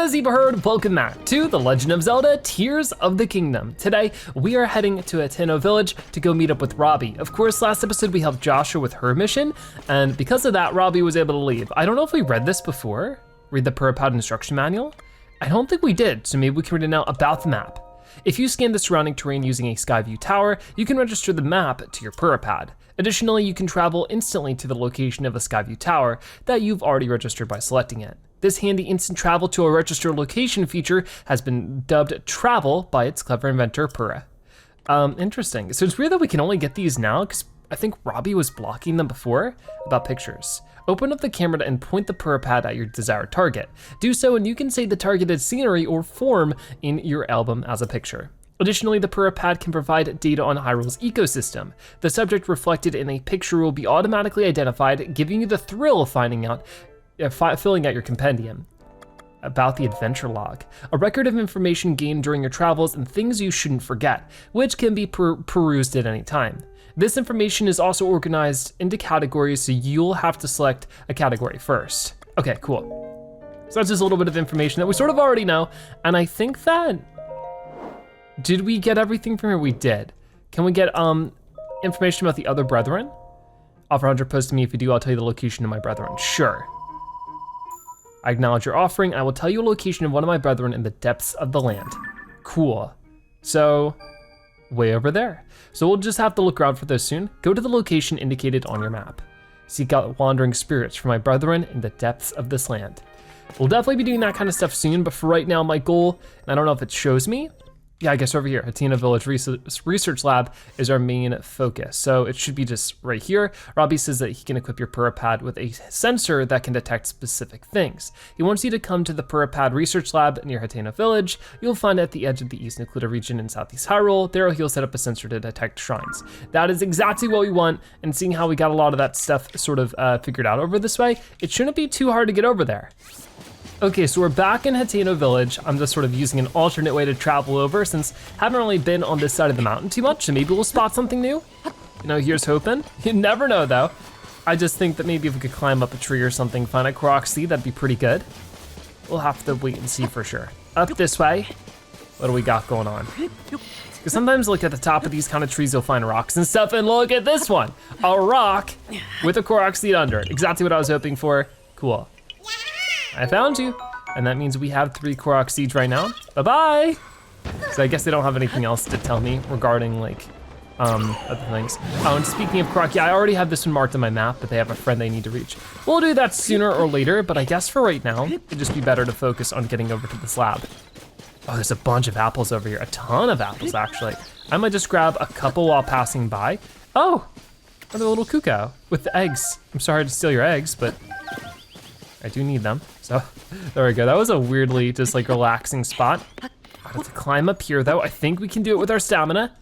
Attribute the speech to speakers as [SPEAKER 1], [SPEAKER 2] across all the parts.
[SPEAKER 1] As you've heard, welcome back to The Legend of Zelda Tears of the Kingdom. Today, we are heading to Hateno Village to go meet up with Robbie. Of course, last episode we helped Joshua with her mission, and because of that, Robbie was able to leave. I don't know if we read this before, read the Purah Pad instruction manual. I don't think we did, so maybe we can read it now about the map. If you scan the surrounding terrain using a Skyview tower, you can register the map to your Purah Pad. Additionally, you can travel instantly to the location of a Skyview tower that you've already registered by selecting it. This handy instant travel to a registered location feature has been dubbed Travel by its clever inventor, Purah. Interesting. So it's weird that we can only get these now, because I think Robbie was blocking them before about pictures. Open up the camera and point the Purah Pad at your desired target. Do so and you can save the targeted scenery or form in your album as a picture. Additionally, the Purah Pad can provide data on Hyrule's ecosystem. The subject reflected in a picture will be automatically identified, giving you the thrill of filling out your compendium. About the adventure log, a record of information gained during your travels and things you shouldn't forget, which can be perused at any time. This information is also organized into categories, so you'll have to select a category first. Okay, cool. So that's just a little bit of information that we sort of already know, and I think that, did we get everything from here? We did. Can we get information about the other brethren? Offer 100 posts to me. If you do, I'll tell you the location of my brethren. Sure. I acknowledge your offering. I will tell you a location of one of my brethren in the depths of the land. Cool. So, way over there. So we'll just have to look around for those soon. Go to the location indicated on your map. Seek out wandering spirits for my brethren in the depths of this land. We'll definitely be doing that kind of stuff soon, but for right now, my goal, and I don't know if it shows me, yeah, I guess over here, Hateno Village Research Lab is our main focus. So it should be just right here. Robbie says that he can equip your Purah Pad with a sensor that can detect specific things. He wants you to come to the Purah Pad Research Lab near Hateno Village. You'll find it at the edge of the East Nuclear region in Southeast Hyrule. There he'll set up a sensor to detect shrines. That is exactly what we want, and seeing how we got a lot of that stuff sort of figured out over this way, it shouldn't be too hard to get over there. Okay, so we're back in Hateno Village. I'm just sort of using an alternate way to travel over since I haven't really been on this side of the mountain too much, so maybe we'll spot something new. You know, here's hoping. You never know though. I just think that maybe if we could climb up a tree or something, find a Korok seed, that'd be pretty good. We'll have to wait and see for sure. Up this way, what do we got going on? Because sometimes like at the top of these kind of trees, you'll find rocks and stuff, and look at this one. A rock with a Korok seed under it. Exactly what I was hoping for. Cool. I found you, and that means we have 3 Korok seeds right now. Bye-bye. So I guess they don't have anything else to tell me regarding like other things. Oh, and speaking of Korok, yeah, I already have this one marked on my map, but they have a friend they need to reach. We'll do that sooner or later, but I guess for right now, it'd just be better to focus on getting over to this lab. Oh, there's a bunch of apples over here, a ton of apples actually. I might just grab a couple while passing by. Oh, another little cuckoo with the eggs. I'm sorry to steal your eggs, but I do need them, so there we go. That was a weirdly just like relaxing spot. I have to climb up here though. I think we can do it with our stamina.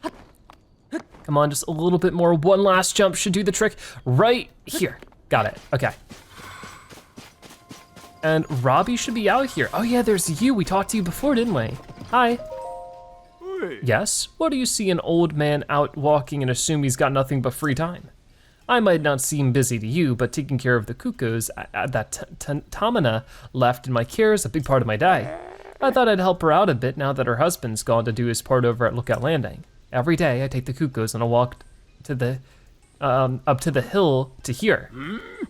[SPEAKER 1] Come on, just a little bit more. One last jump should do the trick. Right here, got it, okay. And Robbie should be out here. Oh yeah, there's you. We talked to you before, didn't we? Hi. Yes, what do you see an old man out walking and assume he's got nothing but free time? I might not seem busy to you, but taking care of the cuckoos that Tamina left in my care is a big part of my day. I thought I'd help her out a bit now that her husband's gone to do his part over at Lookout Landing. Every day I take the cuckoos on a walk to the up to the hill to here.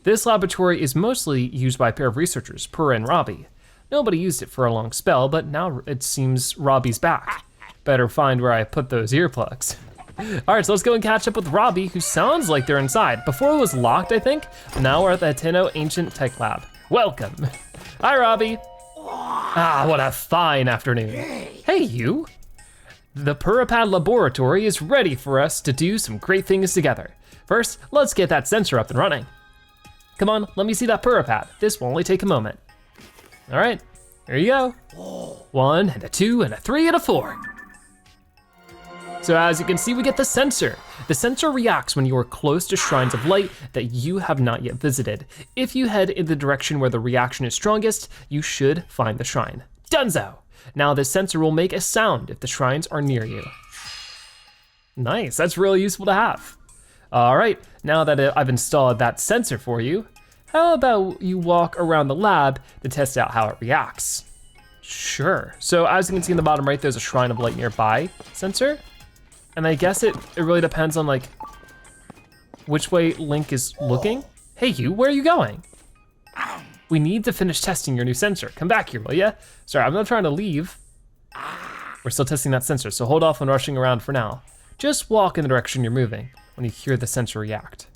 [SPEAKER 1] This laboratory is mostly used by a pair of researchers, Purah and Robbie. Nobody used it for a long spell, but now it seems Robbie's back. Better find where I put those earplugs. All right, so let's go and catch up with Robbie, who sounds like they're inside. Before it was locked, I think. Now we're at the Hateno Ancient Tech Lab. Welcome. Hi, Robbie. Ah, what a fine afternoon. Hey, you. The Purah Pad laboratory is ready for us to do some great things together. First, let's get that sensor up and running. Come on, let me see that Purah Pad. This will only take a moment. All right, here you go. 1 and a 2 and a 3 and a 4. So as you can see, we get the sensor. The sensor reacts when you are close to shrines of light that you have not yet visited. If you head in the direction where the reaction is strongest, you should find the shrine. Dunzo! Now this sensor will make a sound if the shrines are near you. Nice, that's really useful to have. All right, now that I've installed that sensor for you, how about you walk around the lab to test out how it reacts? Sure. So as you can see in the bottom right, there's a Shrine of Light nearby sensor. And I guess it really depends on like which way Link is looking. Hey you, where are you going? We need to finish testing your new sensor. Come back here, will ya? Sorry, I'm not trying to leave. We're still testing that sensor, so hold off on rushing around for now. Just walk in the direction you're moving when you hear the sensor react.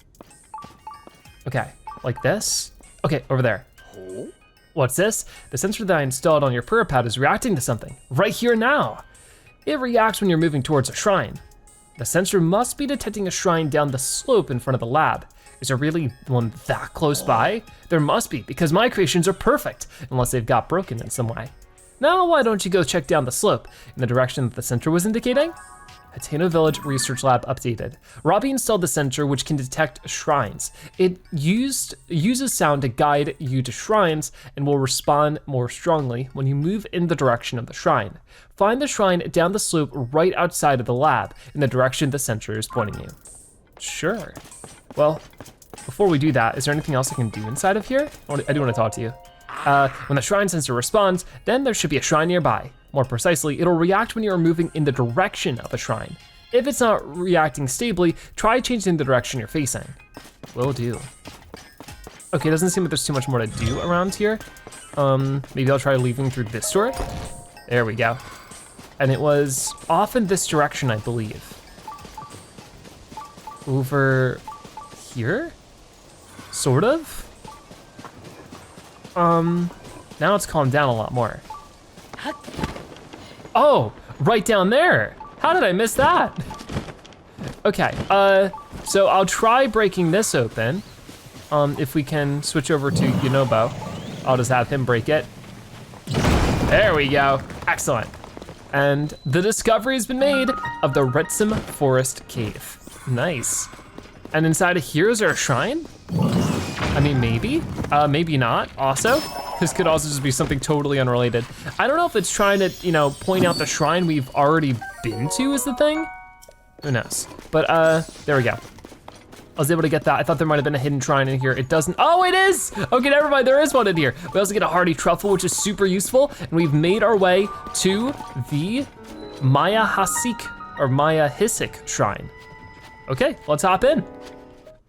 [SPEAKER 1] Okay, like this? Okay, over there. What's this? The sensor that I installed on your Purah Pad is reacting to something, right here now. It reacts when you're moving towards a shrine. The sensor must be detecting a shrine down the slope in front of the lab. Is there really one that close by? There must be, because my creations are perfect, unless they've got broken in some way. Now, why don't you go check down the slope in the direction that the sensor was indicating? Hateno Village Research Lab updated. Robbie installed the sensor which can detect shrines. It uses sound to guide you to shrines and will respond more strongly when you move in the direction of the shrine. Find the shrine down the slope right outside of the lab in the direction the sensor is pointing you. Sure. Well, before we do that, is there anything else I can do inside of here? I do want to talk to you. When the shrine sensor responds, then there should be a shrine nearby. More precisely, it'll react when you are moving in the direction of a shrine. If it's not reacting stably, try changing the direction you're facing. Will do. Okay, doesn't seem like there's too much more to do around here. Maybe I'll try leaving through this door. There we go. And it was off in this direction, I believe. Over here? Sort of? Now it's calmed down a lot more. Oh, right down there. How did I miss that? Okay, so I'll try breaking this open. If we can switch over to Yunobo, I'll just have him break it. There we go, excellent. And the discovery has been made of the RETSAM Forest Cave. Nice. And inside of here, is there a shrine? I mean, maybe, maybe not also. This could also just be something totally unrelated. I don't know if it's trying to, point out the shrine we've already been to is the thing. Who knows? But there we go. I was able to get that. I thought there might've been a hidden shrine in here. It doesn't, oh, it is! Okay, never mind, there is one in here. We also get a hearty truffle, which is super useful. And we've made our way to the Mayahisik Shrine. Okay, let's hop in.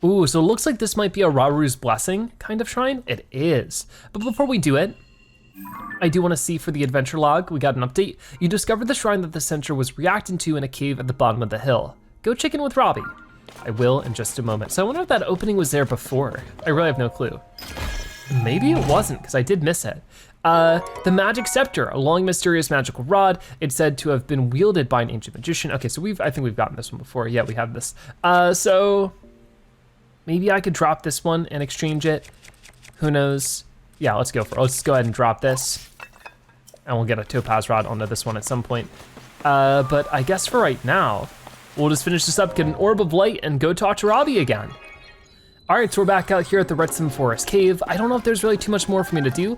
[SPEAKER 1] Ooh, so it looks like this might be a Raru's Blessing kind of shrine. It is. But before we do it, I do wanna see for the adventure log, we got an update. You discovered the shrine that the sensor was reacting to in a cave at the bottom of the hill. Go check in with Robbie. I will in just a moment. So I wonder if that opening was there before. I really have no clue. Maybe it wasn't, because I did miss it. The magic scepter, a long mysterious magical rod. It's said to have been wielded by an ancient magician. Okay, so I think we've gotten this one before. Yeah, we have this. So maybe I could drop this one and exchange it. Who knows? Yeah, let's go go ahead and drop this. And we'll get a topaz rod onto this one at some point. But I guess for right now, we'll just finish this up, get an orb of light, and go talk to Robbie again. All right, so we're back out here at the RETSAM Forest Cave. I don't know if there's really too much more for me to do.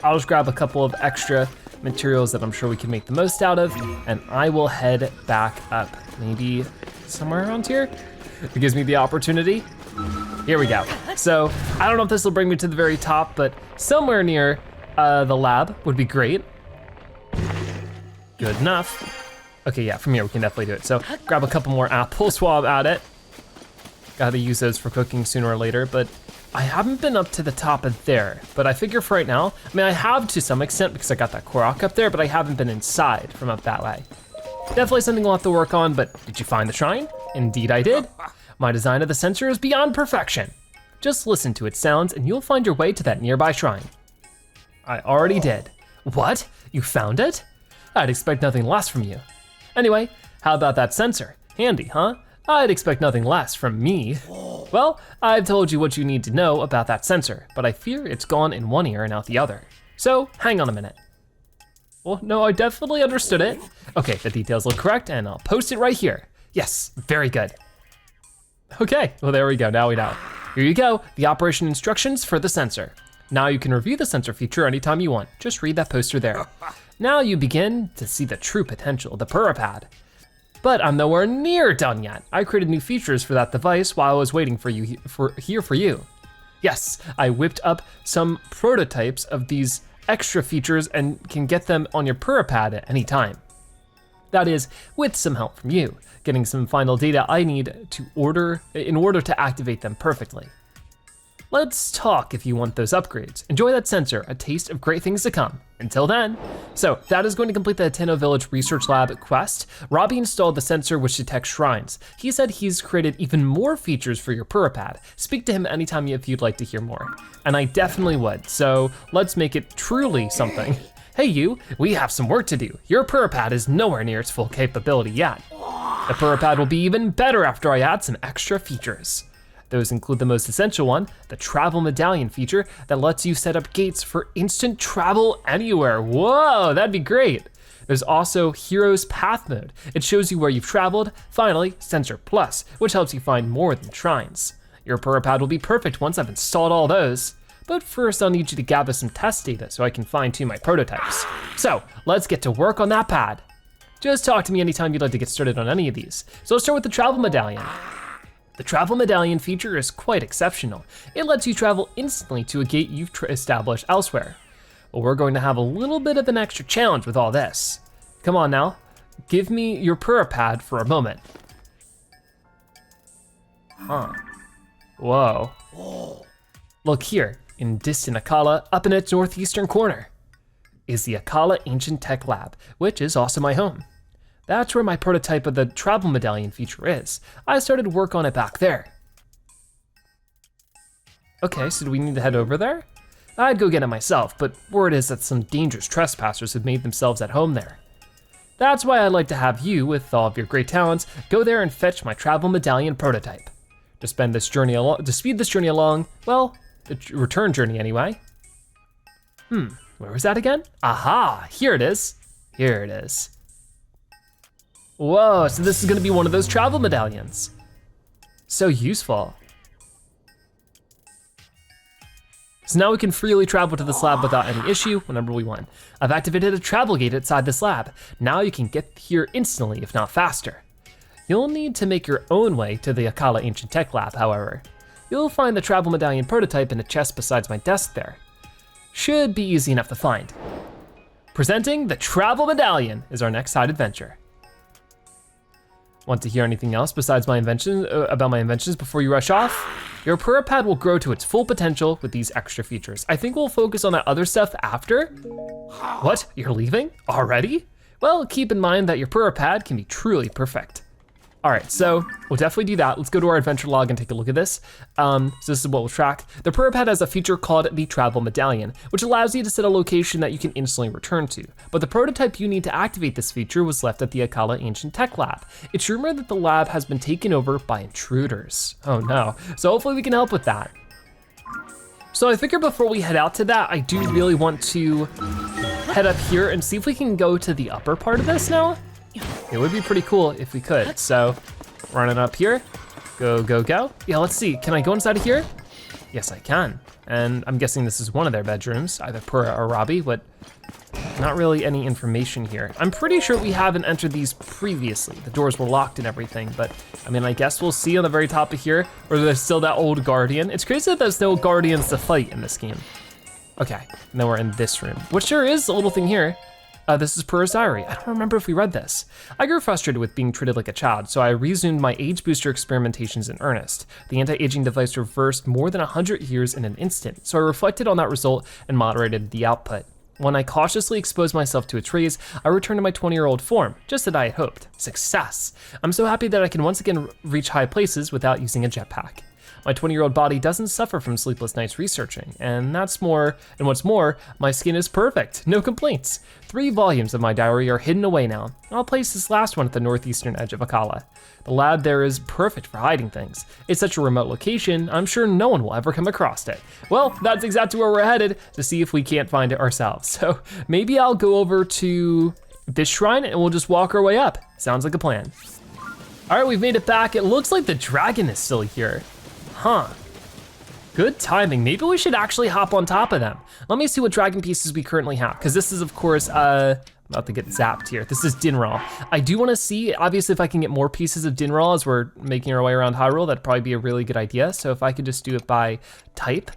[SPEAKER 1] I'll just grab a couple of extra materials that I'm sure we can make the most out of, and I will head back up, maybe somewhere around here. It gives me the opportunity. Here we go. So I don't know if this will bring me to the very top, but somewhere near the lab would be great. Good enough. Okay, yeah, from here we can definitely do it. So grab a couple more apples while I'm at it. Gotta use those for cooking sooner or later, but I haven't been up to the top of there. But I figure for right now, I mean, I have to some extent because I got that Korok up there, but I haven't been inside from up that way. Definitely something we'll have to work on, but did you find the shrine? Indeed I did. My design of the sensor is beyond perfection. Just listen to its sounds and you'll find your way to that nearby shrine. I already did. What? You found it? I'd expect nothing less from you. Anyway, how about that sensor? Handy, huh? I'd expect nothing less from me. Well, I've told you what you need to know about that sensor, but I fear it's gone in one ear and out the other. So hang on a minute. Well, no, I definitely understood it. Okay, the details look correct and I'll post it right here. Yes, very good. Okay, well there we go, now we know. Here you go, the operation instructions for the sensor. Now you can review the sensor feature anytime you want. Just read that poster there. Now you begin to see the true potential of the Purah Pad. But I'm nowhere near done yet. I created new features for that device while I was waiting for you. Yes, I whipped up some prototypes of these extra features and can get them on your Purah Pad at any time. That is, with some help from you, getting some final data I need in order to activate them perfectly. Let's talk if you want those upgrades. Enjoy that sensor, a taste of great things to come. Until then. So that is going to complete the Hateno Village Research Lab quest. Robbie installed the sensor which detects shrines. He said he's created even more features for your Purah Pad. Speak to him anytime if you'd like to hear more. And I definitely would, so let's make it truly something. Hey you, we have some work to do. Your Purah Pad is nowhere near its full capability yet. The Purah Pad will be even better after I add some extra features. Those include the most essential one, the Travel Medallion feature that lets you set up gates for instant travel anywhere. Whoa, that'd be great. There's also Hero's Path mode. It shows you where you've traveled. Finally, Sensor Plus, which helps you find more than shrines. Your Purah Pad will be perfect once I've installed all those. But first I'll need you to gather some test data so I can fine tune my prototypes. So let's get to work on that pad. Just talk to me anytime you'd like to get started on any of these. So let's start with the Travel Medallion. The Travel Medallion feature is quite exceptional. It lets you travel instantly to a gate you've established elsewhere. Well, we're going to have a little bit of an extra challenge with all this. Come on now, give me your Purah Pad for a moment. Huh, whoa. Look here, in distant Akkala, up in its northeastern corner, is the Akkala Ancient Tech Lab, which is also my home. That's where my prototype of the Travel Medallion feature is. I started work on it back there. Okay, so do we need to head over there? I'd go get it myself, but word is that some dangerous trespassers have made themselves at home there. That's why I'd like to have you, with all of your great talents, go there and fetch my Travel Medallion prototype. To speed this journey along, well, the return journey anyway. Where was that again? Aha, here it is. Here it is. Whoa, so this is gonna be one of those travel medallions. So useful. So now we can freely travel to this lab without any issue whenever we want. I've activated a travel gate outside this lab. Now you can get here instantly, if not faster. You'll need to make your own way to the Akkala Ancient Tech Lab, however. You'll find the Travel Medallion prototype in a chest beside my desk there. Should be easy enough to find. Presenting the Travel Medallion is our next side adventure. Want to hear anything else besides my about my inventions before you rush off? Your Purah Pad will grow to its full potential with these extra features. I think we'll focus on that other stuff after. What, you're leaving already? Well, keep in mind that your Purah Pad can be truly perfect. All right, so we'll definitely do that. Let's go to our adventure log and take a look at this. So this is what we'll track. The Purah Pad has a feature called the Travel Medallion, which allows you to set a location that you can instantly return to. But the prototype you need to activate this feature was left at the Akkala Ancient Tech Lab. It's rumored that the lab has been taken over by intruders. Oh no, so hopefully we can help with that. So I figure before we head out to that, I do really want to head up here and see if we can go to the upper part of this now. It would be pretty cool if we could. So running up here, go, go, go. Yeah, let's see, can I go inside of here? Yes, I can. And I'm guessing this is one of their bedrooms, either Purah or Robbie, but not really any information here. I'm pretty sure we haven't entered these previously. The doors were locked and everything, but I mean, I guess we'll see on the very top of here, where there's still that old guardian. It's crazy that there's no guardians to fight in this game. Okay, and then we're in this room, which there is a little thing here. This is Purah's diary. I don't remember if we read this. I grew frustrated with being treated like a child, so I resumed my age booster experimentations in earnest. The anti-aging device reversed more than 100 years in an instant, so I reflected on that result and moderated the output. When I cautiously exposed myself to its rays, I returned to my 20-year-old form, just as I had hoped. Success! I'm so happy that I can once again reach high places without using a jetpack. My 20-year-old body doesn't suffer from sleepless nights researching, and what's more, my skin is perfect, no complaints. 3 volumes of my diary are hidden away now. I'll place this last one at the northeastern edge of Akkala. The lab there is perfect for hiding things. It's such a remote location, I'm sure no one will ever come across it. Well, that's exactly where we're headed, to see if we can't find it ourselves. So maybe I'll go over to this shrine and we'll just walk our way up. Sounds like a plan. All right, we've made it back. It looks like the dragon is still here. Huh, good timing. Maybe we should actually hop on top of them. Let me see what dragon pieces we currently have, because this is of course, about to get zapped here. This is Dinral. I do wanna see, obviously if I can get more pieces of Dinral as we're making our way around Hyrule, that'd probably be a really good idea. So if I could just do it by type.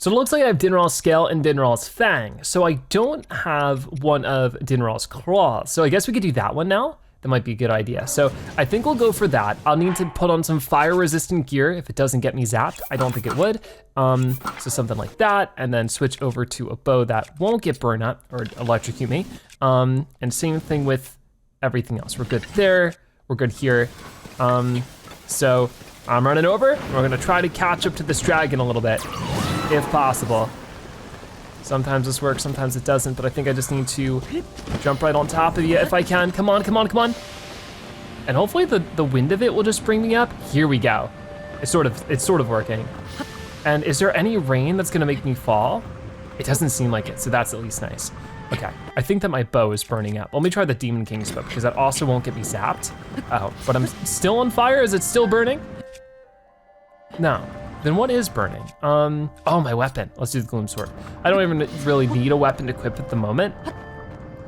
[SPEAKER 1] So it looks like I have Dinral's Scale and Dinral's Fang. So I don't have one of Dinral's Claws. So I guess we could do that one now. That might be a good idea. So I think we'll go for that. I'll need to put on some fire resistant gear if it doesn't get me zapped. I don't think it would. So something like that, and then switch over to a bow that won't get burned up or electrocute me. And same thing with everything else. We're good there, we're good here. So I'm running over. We're gonna try to catch up to this dragon a little bit, if possible. Sometimes this works, sometimes it doesn't, but I think I just need to jump right on top of you if I can. Come on, come on, come on. And hopefully the wind of it will just bring me up. Here we go. It's sort of working. And is there any rain that's gonna make me fall? It doesn't seem like it, so that's at least nice. Okay, I think that my bow is burning up. Let me try the Demon King's bow, because that also won't get me zapped. Oh, but I'm still on fire, is it still burning? No. Then what is burning? Oh, my weapon. Let's do the Gloom Sword. I don't even really need a weapon to equip at the moment,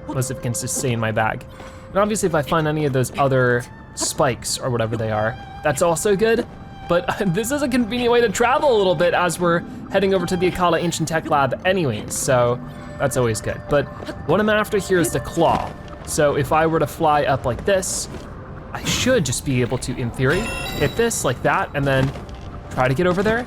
[SPEAKER 1] unless it can just stay in my bag. And obviously if I find any of those other spikes or whatever they are, that's also good. But this is a convenient way to travel a little bit as we're heading over to the Akkala Ancient Tech Lab anyways, so that's always good. But what I'm after here is the claw. So if I were to fly up like this, I should just be able to, in theory, hit this like that and then try to get over there.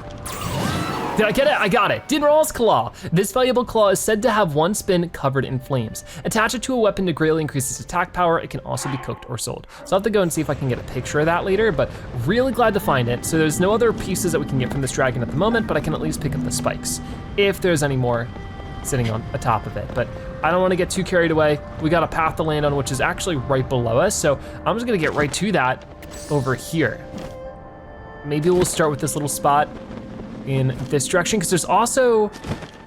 [SPEAKER 1] Did I get it? I got it. Dinral's Claw. This valuable claw is said to have one spin covered in flames. Attach it to a weapon to greatly increase its attack power. It can also be cooked or sold. So I'll have to go and see if I can get a picture of that later, but really glad to find it. So there's no other pieces that we can get from this dragon at the moment, but I can at least pick up the spikes if there's any more sitting on the top of it. But I don't want to get too carried away. We got a path to land on, which is actually right below us. So I'm just gonna get right to that over here. Maybe we'll start with this little spot in this direction, because there's also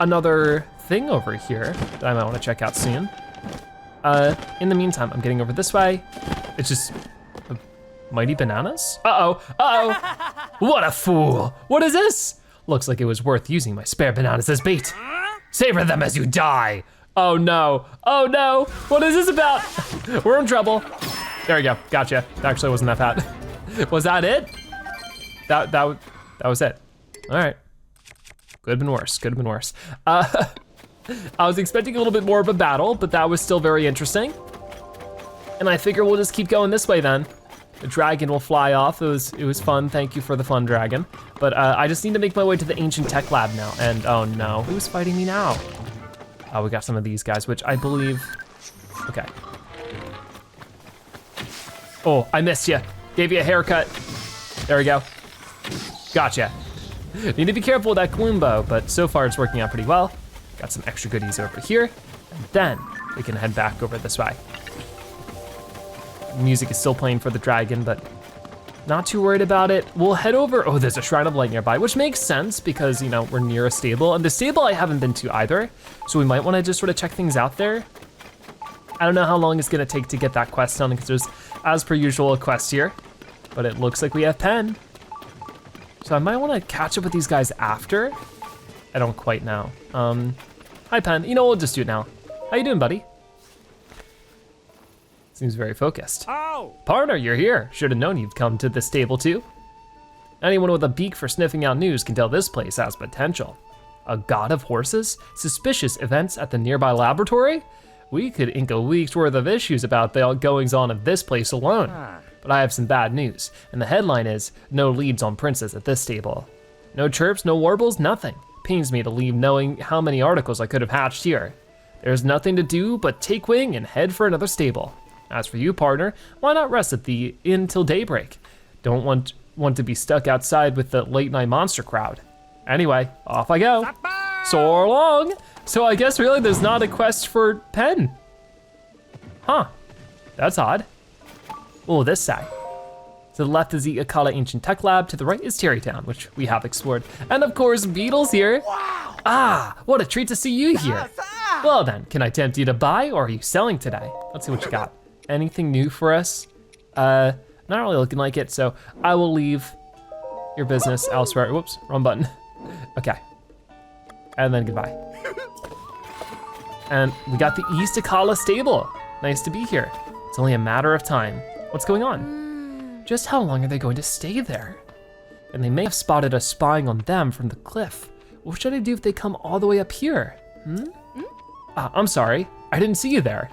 [SPEAKER 1] another thing over here that I might want to check out soon. In the meantime, I'm getting over this way. It's just mighty bananas. Uh-oh, uh-oh. What a fool. What is this? Looks like it was worth using my spare bananas as bait. Savor them as you die. Oh no, oh no. What is this about? We're in trouble. There we go, gotcha. That actually wasn't that bad. Was that it? That was it. All right. Could have been worse, could have been worse. I was expecting a little bit more of a battle, but that was still very interesting. And I figure we'll just keep going this way then. The dragon will fly off. It was fun, thank you for the fun, dragon. But I just need to make my way to the Ancient Tech Lab now. And oh no, who's fighting me now? Oh, we got some of these guys, which I believe, okay. Oh, I missed you. Gave you a haircut. There we go. Gotcha. Need to be careful with that gloom bow, but so far it's working out pretty well. Got some extra goodies over here, and then we can head back over this way. Music is still playing for the dragon, but not too worried about it. We'll head over, oh, there's a Shrine of Light nearby, which makes sense because, you know, we're near a stable, and the stable I haven't been to either, so we might wanna just sort of check things out there. I don't know how long it's gonna take to get that quest done, because there's, as per usual, a quest here, but it looks like we have Pen. So I might wanna catch up with these guys after. I don't quite know. Hi Pen, you know, we'll just do it now. How you doing, buddy? Seems very focused.
[SPEAKER 2] Oh!
[SPEAKER 1] Partner, you're here. Should have known you'd come to this stable too. Anyone with a beak for sniffing out news can tell this place has potential. A god of horses? Suspicious events at the nearby laboratory? We could ink a week's worth of issues about the goings on of this place alone. But I have some bad news, and the headline is, no leads on princes at this stable. No chirps, no warbles, nothing. Pains me to leave knowing how many articles I could have hatched here. There's nothing to do but take wing and head for another stable. As for you, partner, why not rest at the inn till daybreak? Don't want to be stuck outside with the late night monster crowd. Anyway, off I go. So long. So I guess really there's not a quest for Pen. Huh, that's odd. Oh, this side. To the left is the Akkala Ancient Tech Lab, to the right is Terrytown, which we have explored. And of course, Beetle's here.
[SPEAKER 2] Wow.
[SPEAKER 1] Ah, what a treat to see you here. Well then, can I tempt you to buy, or are you selling today? Let's see what you got. Anything new for us? Not really looking like it, so I will leave your business elsewhere. Whoops, wrong button. Okay, and then goodbye. And we got the East Akkala stable. Nice to be here. It's only a matter of time. What's going on? Just how long are they going to stay there? And they may have spotted us spying on them from the cliff. What should I do if they come all the way up here? I'm sorry, I didn't see you there.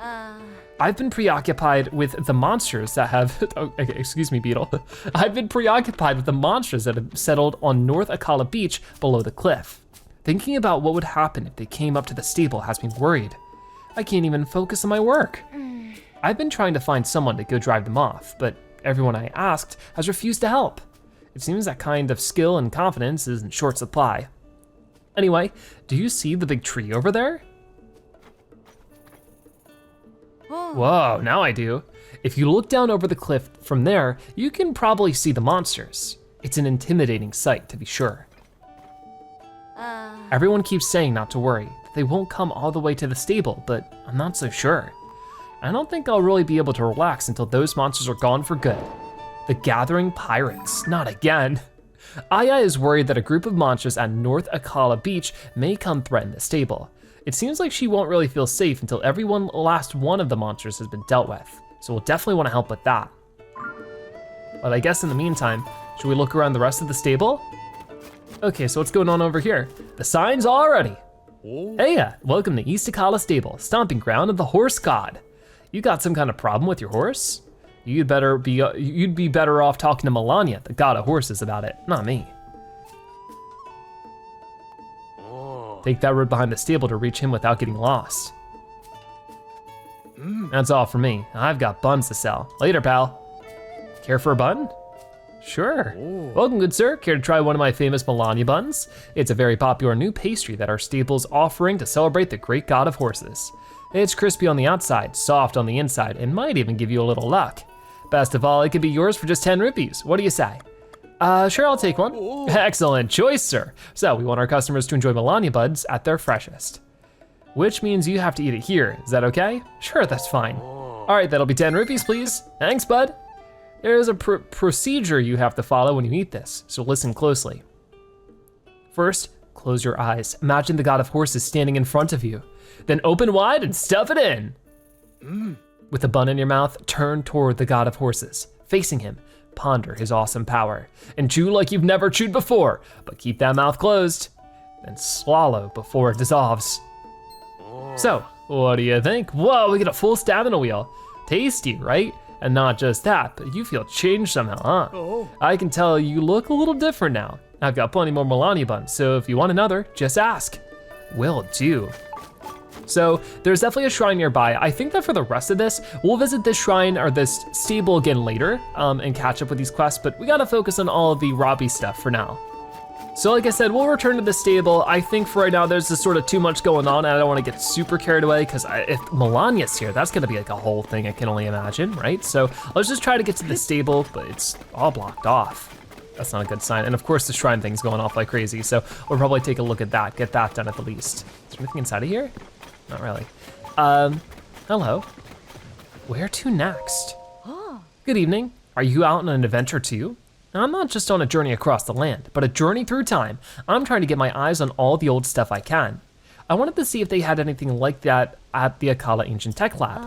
[SPEAKER 1] I've been preoccupied with the monsters that have, oh, excuse me, Beetle. I've been preoccupied with the monsters that have settled on North Akala Beach below the cliff. Thinking about what would happen if they came up to the stable has me worried. I can't even focus on my work. I've been trying to find someone to go drive them off, but everyone I asked has refused to help. It seems that kind of skill and confidence is in short supply. Anyway, do you see the big tree over there? Whoa, now I do. If you look down over the cliff from there, you can probably see the monsters. It's an intimidating sight, to be sure. Everyone keeps saying not to worry, that they won't come all the way to the stable, but I'm not so sure. I don't think I'll really be able to relax until those monsters are gone for good. The Gathering Pirates, not again. Aya is worried that a group of monsters at North Akala Beach may come threaten the stable. It seems like she won't really feel safe until last one of the monsters has been dealt with. So we'll definitely wanna help with that. But I guess in the meantime, should we look around the rest of the stable? Okay, so what's going on over here? The signs already. Hey, welcome to East Akala Stable, stomping ground of the horse god. You got some kind of problem with your horse? You'd be better off talking to Melania, the god of horses, about it, not me. Take that road behind the stable to reach him without getting lost. That's all for me. I've got buns to sell. Later, pal. Care for a bun? Sure. Welcome, good sir. Care to try one of my famous Melania buns? It's a very popular new pastry that our stable's offering to celebrate the great god of horses. It's crispy on the outside, soft on the inside, and might even give you a little luck. Best of all, it could be yours for just 10 rupees. What do you say? Sure, I'll take one. Excellent choice, sir. So we want our customers to enjoy Melania buns at their freshest. Which means you have to eat it here. Is that okay? Sure, that's fine. All right, that'll be 10 rupees, please. Thanks, bud. There's a procedure you have to follow when you eat this, so listen closely. First, close your eyes. Imagine the god of horses standing in front of you. Then open wide and stuff it in. With the bun in your mouth, turn toward the god of horses. Facing him, ponder his awesome power. And chew like you've never chewed before, but keep that mouth closed. Then swallow before it dissolves. So, what do you think? Whoa, we get a full stamina wheel. Tasty, right? And not just that, but you feel changed somehow, huh? I can tell you look a little different now. I've got plenty more Melania buns, so if you want another, just ask. Will do. So there's definitely a shrine nearby. I think that for the rest of this, we'll visit this shrine or this stable again later and catch up with these quests, but we gotta focus on all of the Robbie stuff for now. So like I said, we'll return to the stable. I think for right now, there's just sort of too much going on and I don't wanna get super carried away because if Melania's here, that's gonna be like a whole thing I can only imagine, right? So let's just try to get to the stable, but it's all blocked off. That's not a good sign. And of course the shrine thing's going off like crazy. So we'll probably take a look at that, get that done at the least. Is there anything inside of here? Not really. Hello. Where to next? Good evening. Are you out on an adventure too? I'm not just on a journey across the land, but a journey through time. I'm trying to get my eyes on all the old stuff I can. I wanted to see if they had anything like that at the Akala Ancient Tech Lab,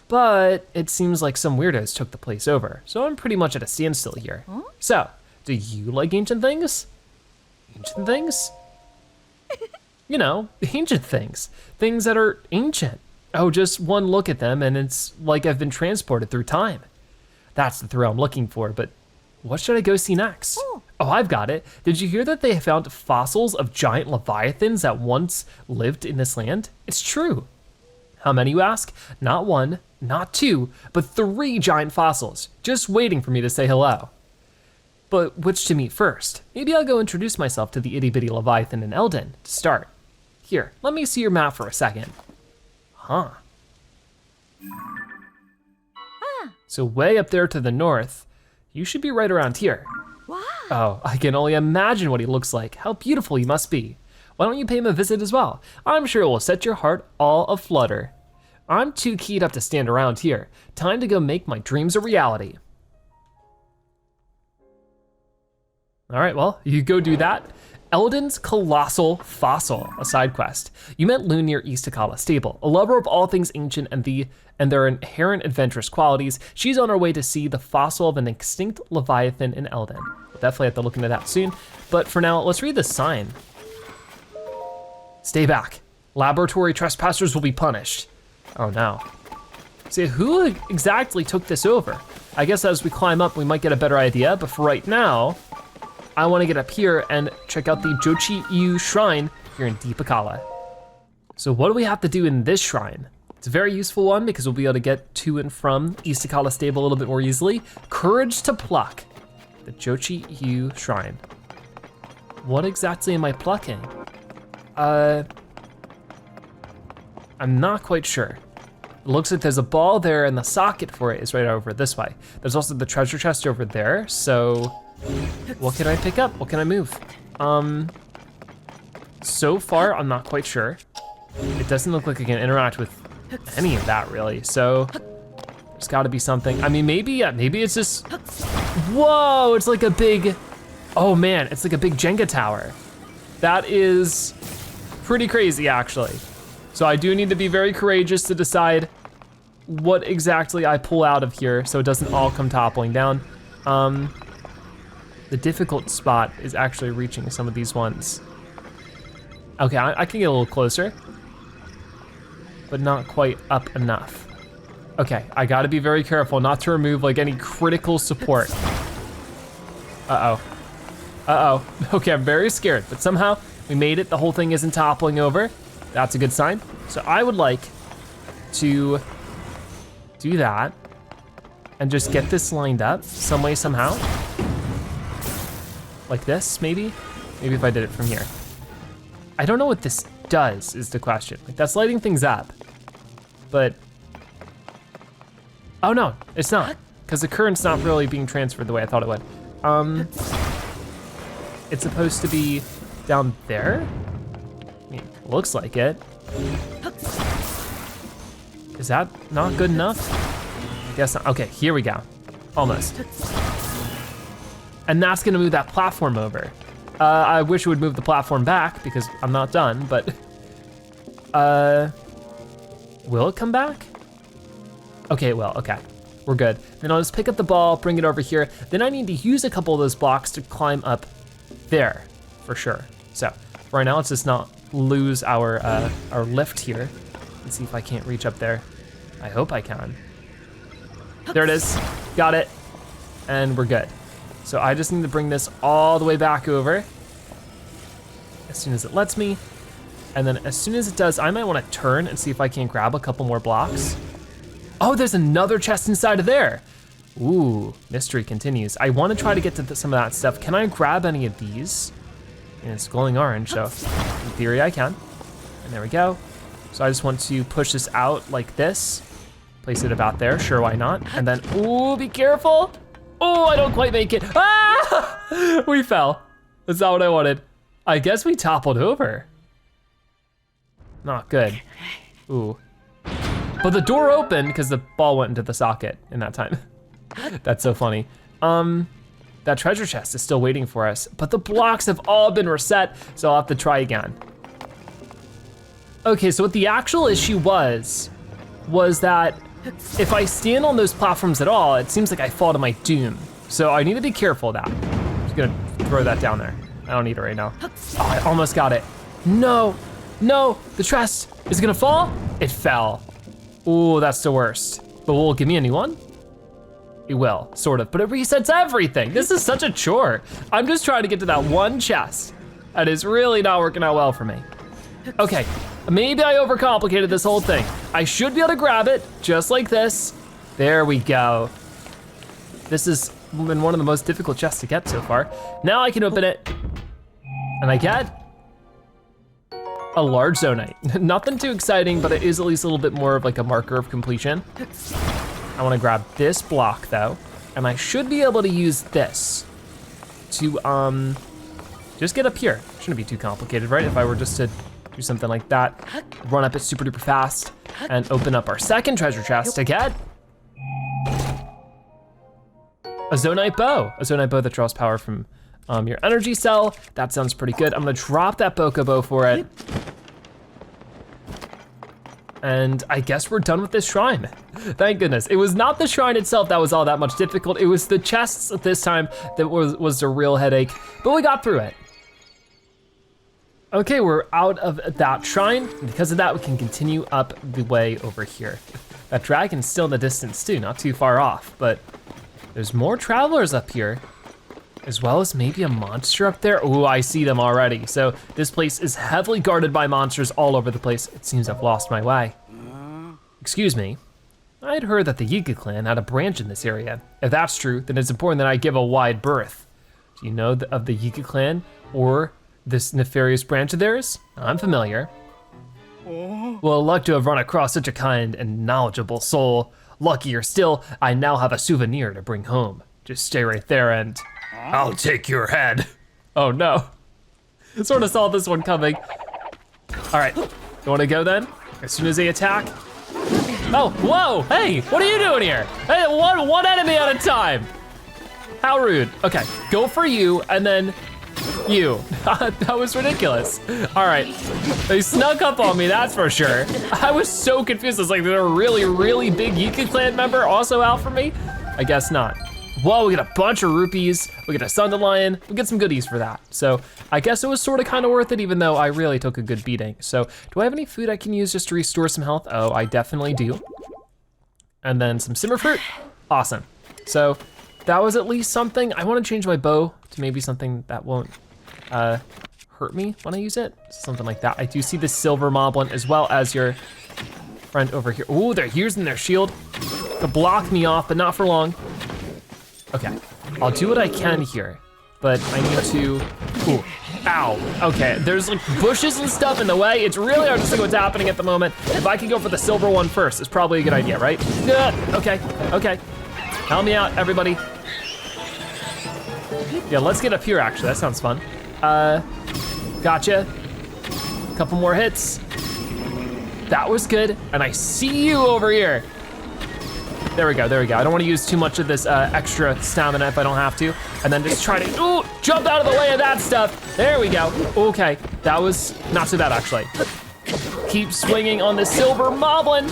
[SPEAKER 1] but it seems like some weirdos took the place over, so I'm pretty much at a standstill here. So, do you like ancient things? Ancient things? You know, ancient things. Things that are ancient. Oh, just one look at them and it's like I've been transported through time. That's the thrill I'm looking for, but what should I go see next? Oh, I've got it. Did you hear that they found fossils of giant leviathans that once lived in this land? It's true. How many, you ask? Not one, not two, but 3 giant fossils, just waiting for me to say hello. But which to meet first? Maybe I'll go introduce myself to the itty bitty leviathan in Eldin to start. Here, let me see your map for a second. Huh. So way up there to the north, you should be right around here. Wow. Oh, I can only imagine what he looks like. How beautiful he must be. Why don't you pay him a visit as well? I'm sure it will set your heart all aflutter. I'm too keyed up to stand around here. Time to go make my dreams a reality. All right, well, you go do that. ELDIN'S Colossal Fossil, a side quest. You met Loon near East Akala Stable, a lover of all things ancient and their inherent adventurous qualities. She's on her way to see the fossil of an extinct leviathan in Eldin. We'll definitely have to look into that soon, but for now, let's read the sign. Stay back. Laboratory trespassers will be punished. Oh no. See, who exactly took this over? I guess as we climb up, we might get a better idea, but for right now, I wanna get up here and check out the Jochi-lu Shrine here in Deep Akala. So what do we have to do in this shrine? It's a very useful one because we'll be able to get to and from East Akala Stable a little bit more easily. Courage to pluck, the Jochi-lu Shrine. What exactly am I plucking? I'm not quite sure. It looks like there's a ball there and the socket for it is right over this way. There's also the treasure chest over there, so what can I pick up? What can I move? So far, I'm not quite sure. It doesn't look like I can interact with any of that really, so there's gotta be something. I mean, maybe it's just, whoa, it's like a big, oh man, it's like a big Jenga tower. That is pretty crazy actually. So I do need to be very courageous to decide what exactly I pull out of here so it doesn't all come toppling down. The difficult spot is actually reaching some of these ones. Okay, I can get a little closer, but not quite up enough. Okay, I gotta be very careful not to remove like any critical support. Uh-oh. Uh-oh. Okay, I'm very scared, but somehow we made it. The whole thing isn't toppling over. That's a good sign. So I would like to do that and just get this lined up some way, somehow. Like this, maybe? Maybe if I did it from here. I don't know what this does is the question. Like that's lighting things up, but, oh no, it's not, because the current's not really being transferred the way I thought it would. It's supposed to be down there? I mean, looks like it. Is that not good enough? I guess not. Okay, here we go. Almost. And that's gonna move that platform over. I wish it would move the platform back because I'm not done, but will it come back? Okay, it will, okay. We're good. Then I'll just pick up the ball, bring it over here. Then I need to use a couple of those blocks to climb up there, for sure. So, right now, let's just not lose our lift here. Let's see if I can't reach up there. I hope I can. There it is, got it. And we're good. So I just need to bring this all the way back over as soon as it lets me. And then as soon as it does, I might wanna turn and see if I can't grab a couple more blocks. Oh, there's another chest inside of there. Ooh, mystery continues. I wanna try to get to some of that stuff. Can I grab any of these? And it's glowing orange, so in theory I can. And there we go. So I just want to push this out like this. Place it about there, sure, why not? And then, ooh, be careful. Oh, I don't quite make it. Ah! We fell. That's not what I wanted. I guess we toppled over. Not good. Ooh. But the door opened because the ball went into the socket in that time. That's so funny. That treasure chest is still waiting for us, but the blocks have all been reset, so I'll have to try again. Okay, so what the actual issue was that if I stand on those platforms at all, it seems like I fall to my doom. So I need to be careful of that. I'm just gonna throw that down there. I don't need it right now. Oh, I almost got it. No, no, the chest is gonna fall. It fell. Ooh, that's the worst. But will it give me a new one? It will, sort of, but it resets everything. This is such a chore. I'm just trying to get to that one chest. That is really not working out well for me. Okay, maybe I overcomplicated this whole thing. I should be able to grab it, just like this. There we go. This has been one of the most difficult chests to get so far. Now I can open it, and I get a large zonite. Nothing too exciting, but it is at least a little bit more of like a marker of completion. I wanna grab this block though, and I should be able to use this to just get up here. Shouldn't be too complicated, right? If I were just to do something like that, run up it super duper fast, and open up our second treasure chest to get a zonite bow. A zonite bow that draws power from your energy cell. That sounds pretty good. I'm gonna drop that bokeh bow for it. And I guess we're done with this shrine. Thank goodness. It was not the shrine itself that was all that much difficult. It was the chests at this time that was the real headache, but we got through it. Okay, we're out of that shrine. And because of that, we can continue up the way over here. That dragon's still in the distance too, not too far off, but there's more travelers up here, as well as maybe a monster up there. Ooh, I see them already. So this place is heavily guarded by monsters all over the place. It seems I've lost my way. Excuse me. I'd heard that the Yiga clan had a branch in this area. If that's true, then it's important that I give a wide berth. Do you know of the Yiga clan or this nefarious branch of theirs? I'm familiar. Well, luck to have run across such a kind and knowledgeable soul. Luckier still, I now have a souvenir to bring home. Just stay right there and I'll take your head. Oh no. Sort of saw this one coming. All right, you wanna go then? As soon as they attack? Oh, whoa, hey, what are you doing here? Hey, one enemy at a time. How rude. Okay, go for you and then you. That was ridiculous. All right, they snuck up on me, that's for sure. I was so confused. I was like, there's a really, really big Yiga clan member also out for me? I guess not. Whoa, we get a bunch of rupees. We get a Sundelion. We get some goodies for that. So I guess it was sort of kind of worth it, even though I really took a good beating. So do I have any food I can use just to restore some health? Oh, I definitely do. And then some simmer fruit. Awesome. So that was at least something. I want to change my bow to maybe something that won't hurt me when I use it. Something like that. I do see the silver moblin as well as your friend over here. Ooh, they're using their shield to block me off, but not for long. Okay, I'll do what I can here, but I need to, ooh, ow. Okay, there's like bushes and stuff in the way. It's really hard to see what's happening at the moment. If I could go for the silver one first, it's probably a good idea, right? Okay. Help me out, everybody. Yeah, let's get up here actually, that sounds fun. Gotcha. Couple more hits. That was good, and I see you over here. There we go. I don't want to use too much of this extra stamina if I don't have to. And then just try to, ooh, jump out of the way of that stuff. There we go. Okay, that was not so bad actually. Keep swinging on the silver moblin.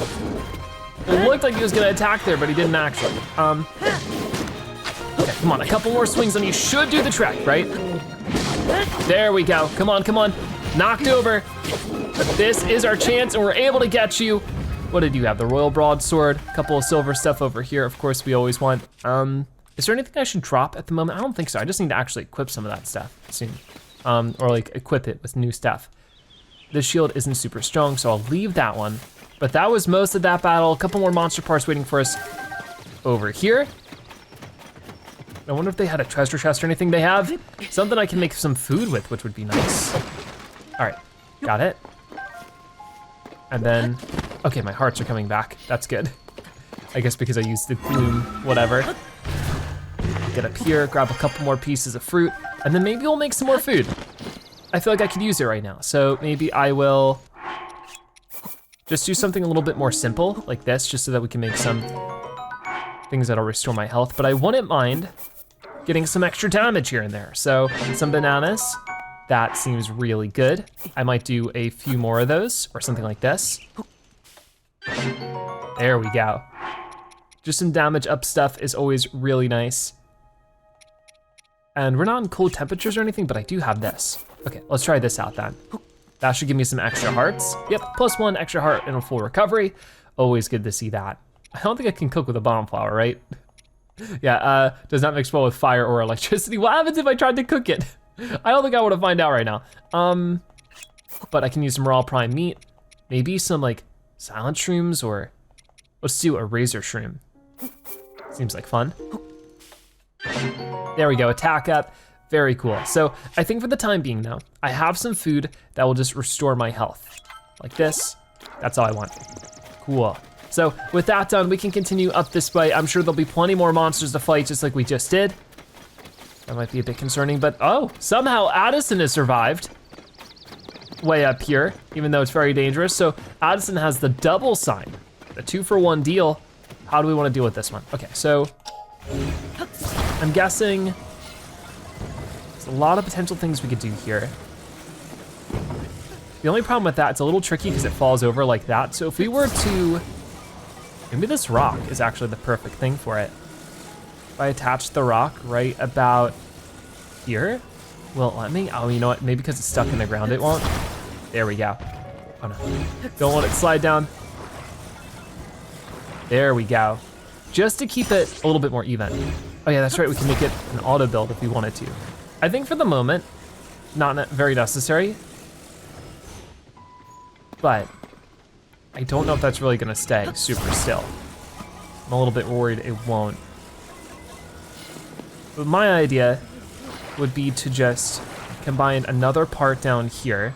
[SPEAKER 1] It looked like he was gonna attack there, but he didn't actually. Okay, come on, a couple more swings and you should do the trick, right? There we go, come on. Knocked over. This is our chance and we're able to get you. What did you have? The Royal Broadsword, a couple of silver stuff over here. Of course, we always want. Is there anything I should drop at the moment? I don't think so. I just need to actually equip some of that stuff soon. Or like equip it with new stuff. This shield isn't super strong, so I'll leave that one. But that was most of that battle. A couple more monster parts waiting for us over here. I wonder if they had a treasure chest or anything. They have something I can make some food with, which would be nice. All right, got it. And then, okay, my hearts are coming back. That's good. I guess because I used the bloom, whatever. Get up here, grab a couple more pieces of fruit, and then maybe we'll make some more food. I feel like I could use it right now. So maybe I will just do something a little bit more simple like this, just so that we can make some things that'll restore my health. But I wouldn't mind getting some extra damage here and there. So some bananas. That seems really good. I might do a few more of those or something like this. There we go. Just some damage up stuff is always really nice. And we're not in cold temperatures or anything, but I do have this. Okay, let's try this out then. That should give me some extra hearts. Yep, +1 extra heart and a full recovery. Always good to see that. I don't think I can cook with a bomb flower, right? Yeah, does not mix well with fire or electricity. What happens if I tried to cook it? I don't think I want to find out right now. But I can use some raw prime meat. Maybe some like silent shrooms or let's do a razor shroom. Seems like fun. There we go, attack up. Very cool. So I think for the time being though, I have some food that will just restore my health. Like this, that's all I want. Cool. So with that done, we can continue up this way. I'm sure there'll be plenty more monsters to fight just like we just did. That might be a bit concerning, but oh, somehow Addison has survived way up here, even though it's very dangerous. So Addison has the double sign, the 2-for-1 deal. How do we want to deal with this one? Okay, so I'm guessing there's a lot of potential things we could do here. The only problem with that, it's a little tricky because it falls over like that. So if we were to, maybe this rock is actually the perfect thing for it. If I attach the rock right about here, will let me. Oh, you know what? Maybe because it's stuck in the ground, it won't. There we go. Oh no, don't let it slide down. There we go. Just to keep it a little bit more even. Oh yeah, that's right, we can make it an auto build if we wanted to. I think for the moment, not very necessary, but I don't know if that's really gonna stay super still. I'm a little bit worried it won't. But my idea would be to just combine another part down here.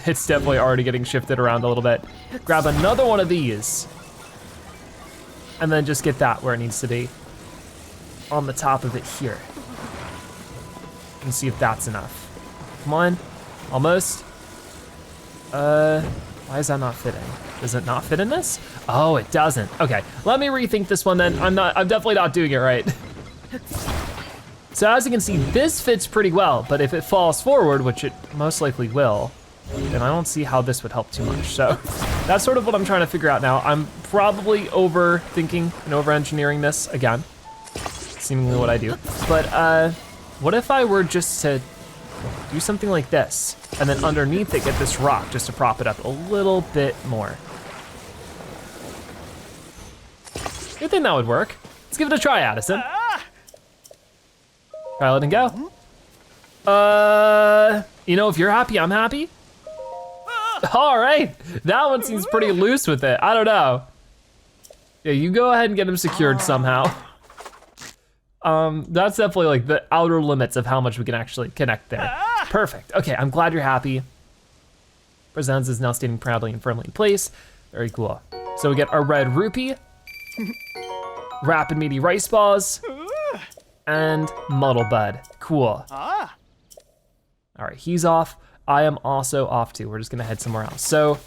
[SPEAKER 1] It's definitely already getting shifted around a little bit. Grab another one of these, and then just get that where it needs to be, on the top of it here. And see if that's enough. Come on, almost. Why is that not fitting? Does it not fit in this? Oh, it doesn't. Okay, let me rethink this one then. I'm definitely not doing it right. So as you can see, this fits pretty well, but if it falls forward, which it most likely will, then I don't see how this would help too much. So that's sort of what I'm trying to figure out now. I'm probably overthinking and over-engineering this again, seemingly what I do. But what if I were just to do something like this, and then underneath it get this rock just to prop it up a little bit more. You think that would work? Let's give it a try, Addison. Try letting go. You know, if you're happy, I'm happy. All right, that one seems pretty loose with it. I don't know. Yeah, you go ahead and get him secured somehow. That's definitely like the outer limits of how much we can actually connect there. Perfect, okay, I'm glad you're happy. Presents is now standing proudly and firmly in place. Very cool. So we get our red rupee, rapid meaty rice balls, and muddle bud, cool. All right, he's off. I am also off too. We're just gonna head somewhere else. So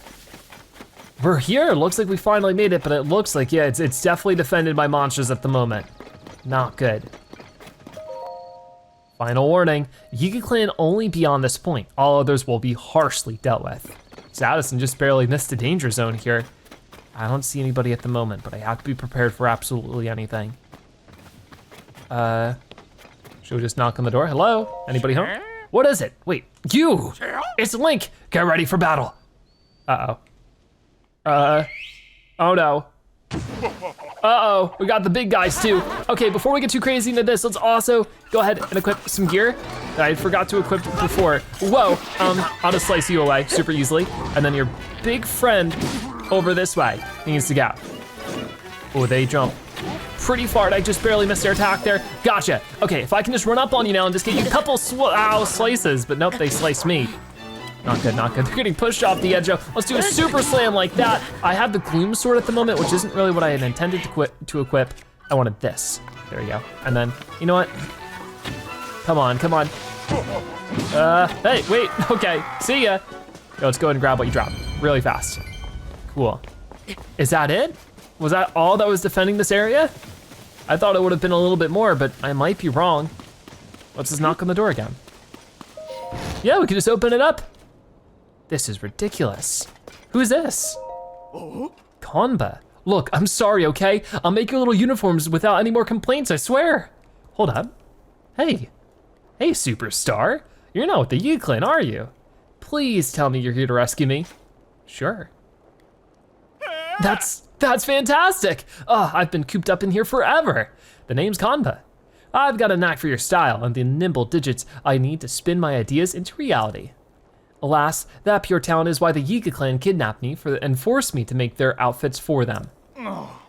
[SPEAKER 1] we're here, looks like we finally made it, but it looks like, yeah, it's definitely defended by monsters at the moment. Not good. Final warning, Yiga Clan only beyond this point. All others will be harshly dealt with. So Addison just barely missed the danger zone here. I don't see anybody at the moment, but I have to be prepared for absolutely anything. Should we just knock on the door? Hello, anybody home? What is it? Wait, you! It's Link! Get ready for battle! Uh-oh. Oh no. Uh-oh, we got the big guys too. Okay, before we get too crazy into this, let's also go ahead and equip some gear that I forgot to equip before. Whoa, I'll just slice you away super easily. And then your big friend over this way needs to go. Oh, they jump pretty far. I just barely missed their attack there. Gotcha. Okay, if I can just run up on you now and just get you a couple slices, but nope, they sliced me. Not good, not good. They're getting pushed off the edge. Let's do a super slam like that. I have the gloom sword at the moment, which isn't really what I had intended to equip. I wanted this. There we go. And then, you know what? Come on, come on. Hey, wait, okay, see ya. Yo, let's go ahead and grab what you dropped really fast. Cool. Is that it? Was that all that was defending this area? I thought it would have been a little bit more, but I might be wrong. Let's just knock on the door again. Yeah, we can just open it up. This is ridiculous. Who is this? Konba. Look, I'm sorry, okay? I'll make your little uniforms without any more complaints, I swear. Hold up. Hey. Hey, superstar. You're not with the Yiga Clan, are you? Please tell me you're here to rescue me. Sure. That's fantastic. Oh, I've been cooped up in here forever. The name's Konba. I've got a knack for your style and the nimble digits I need to spin my ideas into reality. Alas, that pure talent is why the Yiga Clan kidnapped me and forced me to make their outfits for them.